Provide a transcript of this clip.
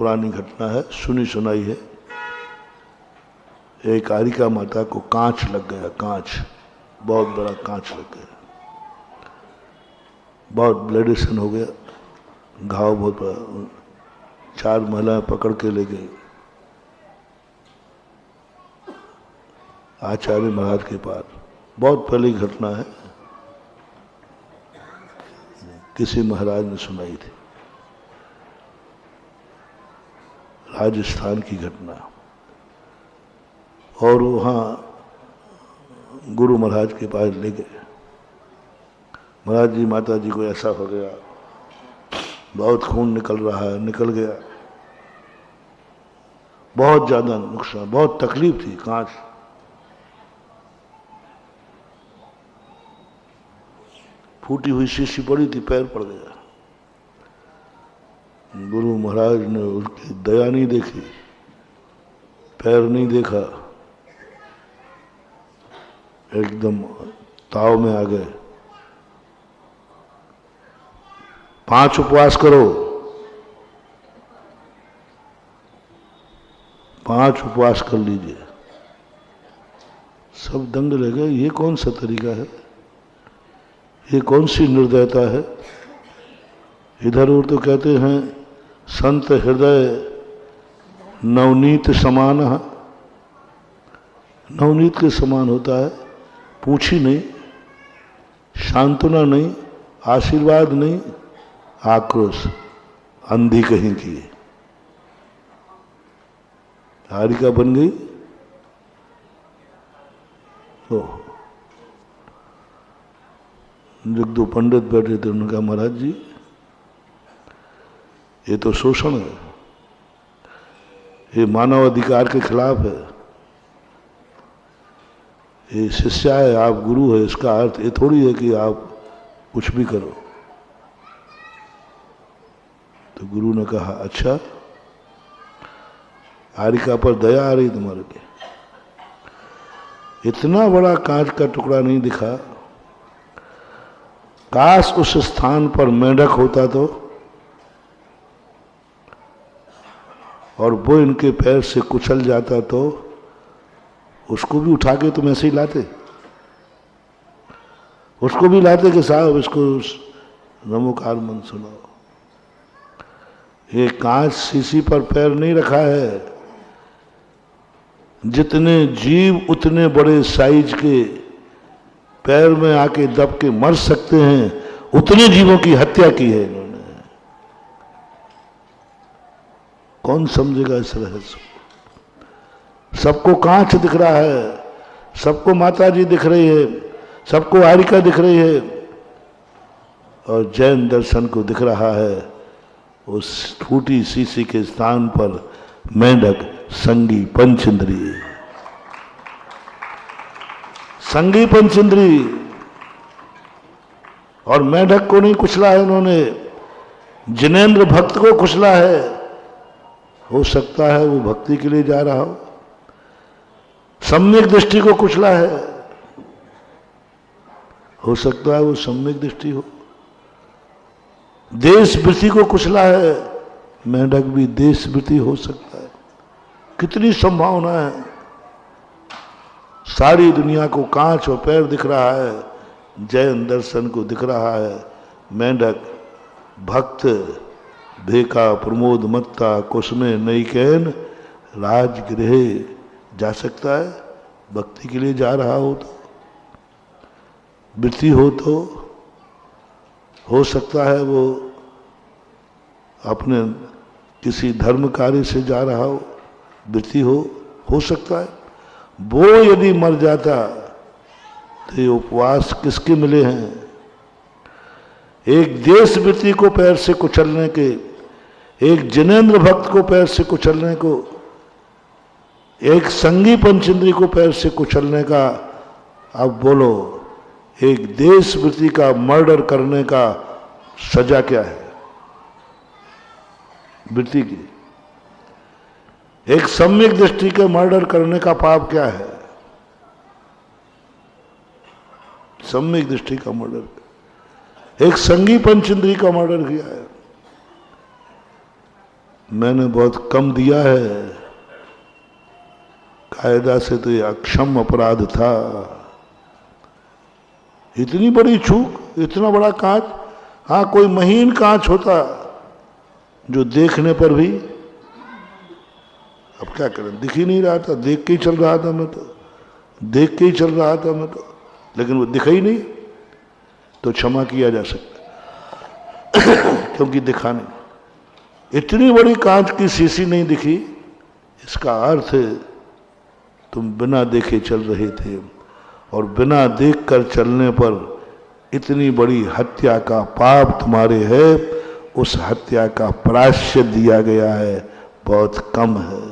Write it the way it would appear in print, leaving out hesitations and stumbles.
पुरानी घटना है, सुनी सुनाई है। एक कारिका माता को कांच लग गया, कांच, बहुत बड़ा कांच लग गया, बहुत ब्लडिशन हो गया, घाव बहुत बड़ा। 4 महिलाएं पकड़ के ले गई आचार्य महाराज के पास। बहुत पहली घटना है, किसी महाराज ने सुनाई थी, राजस्थान की घटना। और वहाँ गुरु महाराज के पास ले गए। महाराज जी, माता जी को ऐसा हो गया, बहुत खून निकल रहा है, निकल गया, बहुत ज्यादा नुकसान, बहुत तकलीफ थी। कांच फूटी हुई शीशी पड़ी थी, पैर पड़ गया। गुरु महाराज ने उसकी दया नहीं देखी, पैर नहीं देखा, एकदम ताव में आ गए। 5 उपवास करो, 5 उपवास कर लीजिए। सब दंग रह गए, ये कौन सा तरीका है, ये कौन सी निर्दयता है। इधर उधर तो कहते हैं संत हृदय नवनीत समान, नवनीत के समान होता है। पूछी नहीं, सांत्वना नहीं, आशीर्वाद नहीं, आक्रोश, अंधी कहीं की। हारिका बन गई तो जब 2 पंडित बैठे थे, उन्होंने कहा महाराज जी ये तो शोषण है, ये मानव अधिकार के खिलाफ है, ये शिष्या है, आप गुरु है, इसका अर्थ ये थोड़ी है कि आप कुछ भी करो। तो गुरु ने कहा अच्छा, हारिका पर दया आ रही तुम्हारे लिए, इतना बड़ा कांच का टुकड़ा नहीं दिखा, काश उस स्थान पर मेंढक होता तो, और वो इनके पैर से कुचल जाता तो उसको भी उठा के तुम ऐसे ही लाते, उसको भी लाते कि साहब इसको नमोकार मंत्र सुनाओ। ये कांच शीशी पर पैर नहीं रखा है, जितने जीव उतने बड़े साइज के पैर में आके दब के मर सकते हैं, उतने जीवों की हत्या की है इन्होंने। कौन समझेगा इस रहस्य को। सबको कांच दिख रहा है, सबको माता जी दिख रही है, सबको हारिका दिख रही है, और जैन दर्शन को दिख रहा है उस फूटी शीशी के स्थान पर मेंढक संगी पंचेंद्री, संगी पंचेंद्री। और मेंढक को नहीं कुचला है इन्होंने, जिनेंद्र भक्त को कुचला है। हो सकता है वो भक्ति के लिए जा रहा हो, सम्यक दृष्टि को कुचला है, हो सकता है वो सम्यक दृष्टि हो। देशवृत्ति को कुचला है, मेंढक भी देशवृत्ति हो सकता है। कितनी संभावना है। सारी दुनिया को कांच और पैर दिख रहा है, जैन दर्शन को दिख रहा है। मेंढक भक्त भेका प्रमोद मत्ता कुसुमे नई कैन राजगृह जा सकता है, भक्ति के लिए जा रहा हो तो, वृत्ति हो तो। हो सकता है वो अपने किसी धर्म कार्य से जा रहा हो, वृत्ति हो सकता है। वो यदि मर जाता तो ये उपवास किसके मिले हैं। एक देश वृत्ति को पैर से कुचलने के, एक जिनेंद्र भक्त को पैर से कुचलने को, एक संगी पंचेंद्री को पैर से कुचलने का, अब बोलो एक देश वृत्ति का मर्डर करने का सजा क्या है वृत्ति की। एक सम्यक दृष्टि के मर्डर करने का पाप क्या है। सम्यक दृष्टि का मर्डर, एक संगी पंचेंद्री का मर्डर किया है। मैंने बहुत कम दिया है, कायदा से तो ये अक्षम अपराध था। इतनी बड़ी चूक, इतना बड़ा कांच। हाँ, कोई महीन कांच होता जो देखने पर भी, अब क्या करें, दिख ही नहीं रहा था, देख के ही चल रहा था मैं तो, देख के ही चल रहा था मैं तो, लेकिन वो दिखा ही नहीं, तो क्षमा किया जा सकता क्योंकि दिखा नहीं। इतनी बड़ी कांच की शीशी नहीं दिखी, इसका अर्थ है तुम बिना देखे चल रहे थे, और बिना देखकर चलने पर इतनी बड़ी हत्या का पाप तुम्हारे है, उस हत्या का प्रायश्चित दिया गया है, बहुत कम है।